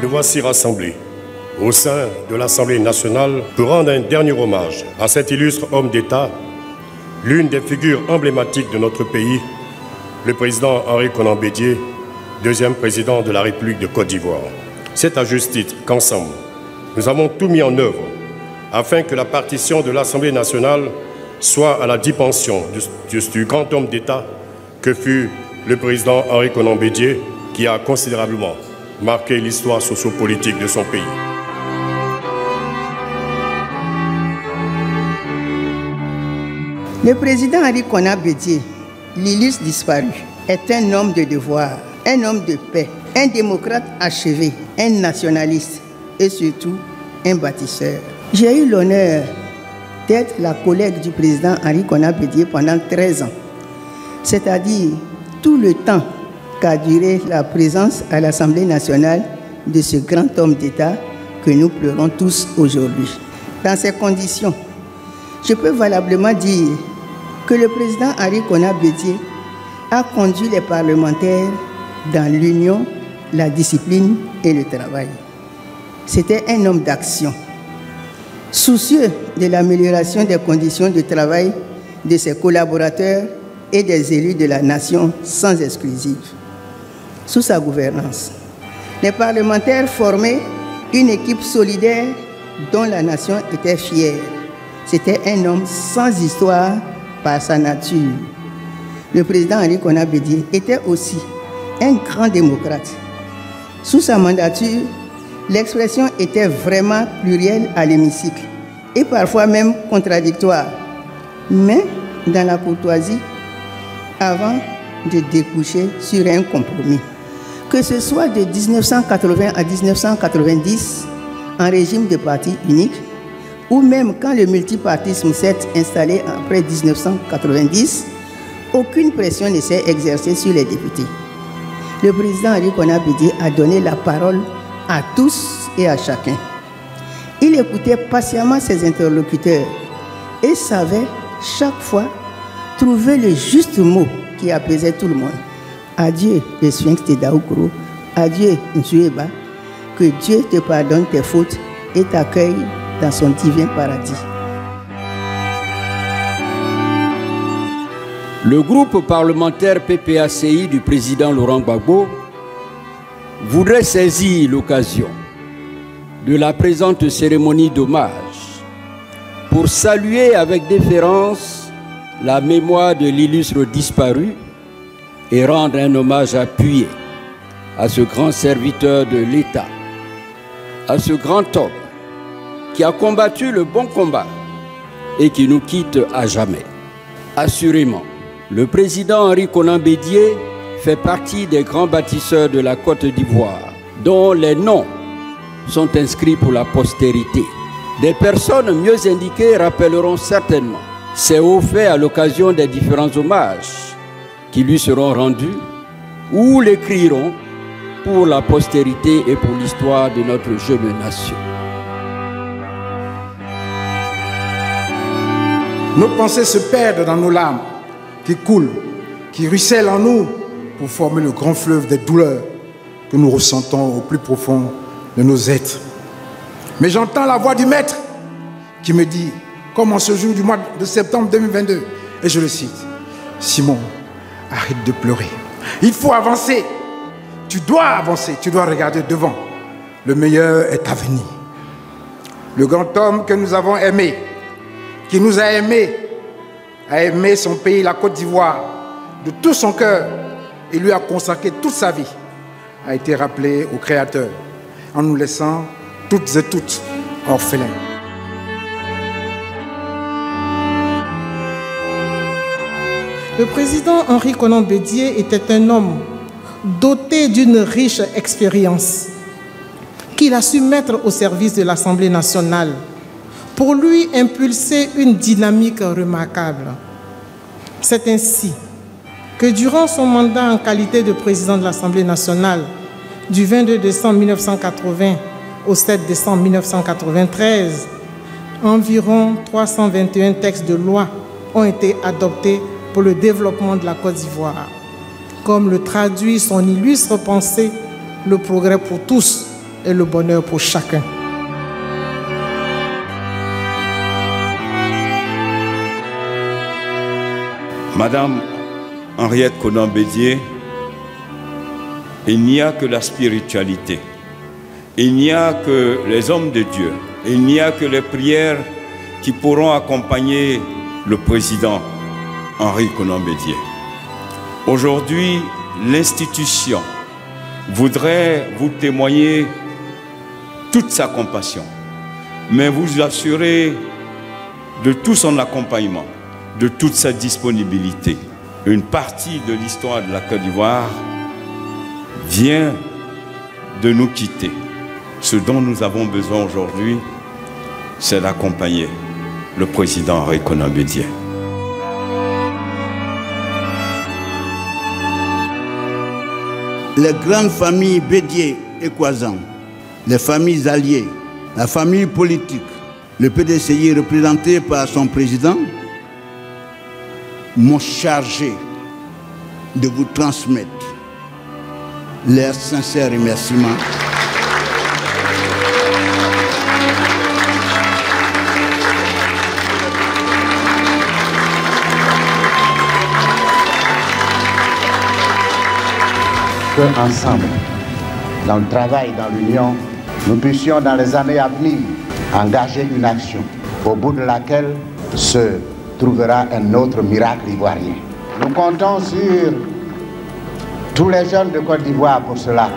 voici rassemblés au sein de l'Assemblée nationale pour rendre un dernier hommage à cet illustre homme d'État, l'une des figures emblématiques de notre pays, le président Henri Konan Bédié, deuxième président de la République de Côte d'Ivoire. C'est à juste titre qu'ensemble, nous avons tout mis en œuvre afin que la partition de l'Assemblée nationale soit à la dimension du grand homme d'État que fut le président Henri Konan Bédié, qui a considérablement marqué l'histoire sociopolitique de son pays. Le président Henri Konan Bédié, l'illustre disparu, est un homme de devoir, un homme de paix, un démocrate achevé, un nationaliste et surtout un bâtisseur. J'ai eu l'honneur d'être la collègue du président Henri Konan Bédié pendant 13 ans, c'est-à-dire tout le temps qu'a duré la présence à l'Assemblée nationale de ce grand homme d'État que nous pleurons tous aujourd'hui. Dans ces conditions, je peux valablement dire que le président Henri Konan Bédié a conduit les parlementaires dans l'union, la discipline et le travail. C'était un homme d'action, soucieux de l'amélioration des conditions de travail de ses collaborateurs et des élus de la nation sans exclusive. Sous sa gouvernance, les parlementaires formaient une équipe solidaire dont la nation était fière. C'était un homme sans histoire par sa nature. Le président Henri Konan Bédié était aussi un grand démocrate. Sous sa mandature, l'expression était vraiment plurielle à l'hémicycle et parfois même contradictoire, mais dans la courtoisie, avant de déboucher sur un compromis. Que ce soit de 1980 à 1990, en régime de parti unique, ou même quand le multipartisme s'est installé après 1990, aucune pression ne s'est exercée sur les députés. Le président Henri Konan Bédié a donné la parole à tous et à chacun. Il écoutait patiemment ses interlocuteurs et savait chaque fois trouver le juste mot qui apaisait tout le monde. Adieu le sphinx de Daoukro, adieu Nzueba, que Dieu te pardonne tes fautes et t'accueille dans son divin paradis. Le groupe parlementaire PPACI du président Laurent Gbagbo voudrait saisir l'occasion de la présente cérémonie d'hommage pour saluer avec déférence la mémoire de l'illustre disparu et rendre un hommage appuyé à ce grand serviteur de l'État, à ce grand homme qui a combattu le bon combat et qui nous quitte à jamais. Assurément, le président Henri Konan Bédié fait partie des grands bâtisseurs de la Côte d'Ivoire, dont les noms sont inscrits pour la postérité. Des personnes mieux indiquées rappelleront certainement ces hauts faits à l'occasion des différents hommages qui lui seront rendus ou l'écriront pour la postérité et pour l'histoire de notre jeune nation. Nos pensées se perdent dans nos larmes qui coulent, qui ruissellent en nous pour former le grand fleuve des douleurs que nous ressentons au plus profond de nos êtres. Mais j'entends la voix du Maître qui me dit, comme en ce jour du mois de septembre 2022, et je le cite, « Simon, arrête de pleurer. Il faut avancer. Tu dois avancer, tu dois regarder devant. Le meilleur est à venir. » Le grand homme que nous avons aimé, qui nous a aimé son pays, la Côte d'Ivoire, de tout son cœur, et lui a consacré toute sa vie, a été rappelé au Créateur, en nous laissant toutes et toutes orphelins. Le président Henri Konan Bédié était un homme doté d'une riche expérience qu'il a su mettre au service de l'Assemblée nationale pour lui impulser une dynamique remarquable. C'est ainsi que durant son mandat en qualité de président de l'Assemblée nationale du 22 décembre 1980 au 7 décembre 1993, environ 321 textes de loi ont été adoptés pour le développement de la Côte d'Ivoire. Comme le traduit son illustre pensée, le progrès pour tous, et le bonheur pour chacun. Madame Henriette Konan Bédié, il n'y a que la spiritualité, il n'y a que les hommes de Dieu, il n'y a que les prières qui pourront accompagner le président Henri Konan Bédié. Aujourd'hui, l'institution voudrait vous témoigner toute sa compassion, mais vous assurer de tout son accompagnement, de toute sa disponibilité. Une partie de l'histoire de la Côte d'Ivoire vient de nous quitter. Ce dont nous avons besoin aujourd'hui, c'est d'accompagner le président Henri Konan Bédié. Les grandes familles Bédié et Kwazan, les familles alliées, la famille politique, le PDCI représenté par son président, m'ont chargé de vous transmettre leurs sincères remerciements. Ensemble, dans le travail, dans l'union, nous puissions dans les années à venir engager une action au bout de laquelle se trouvera un autre miracle ivoirien. Nous comptons sur tous les jeunes de Côte d'Ivoire pour cela.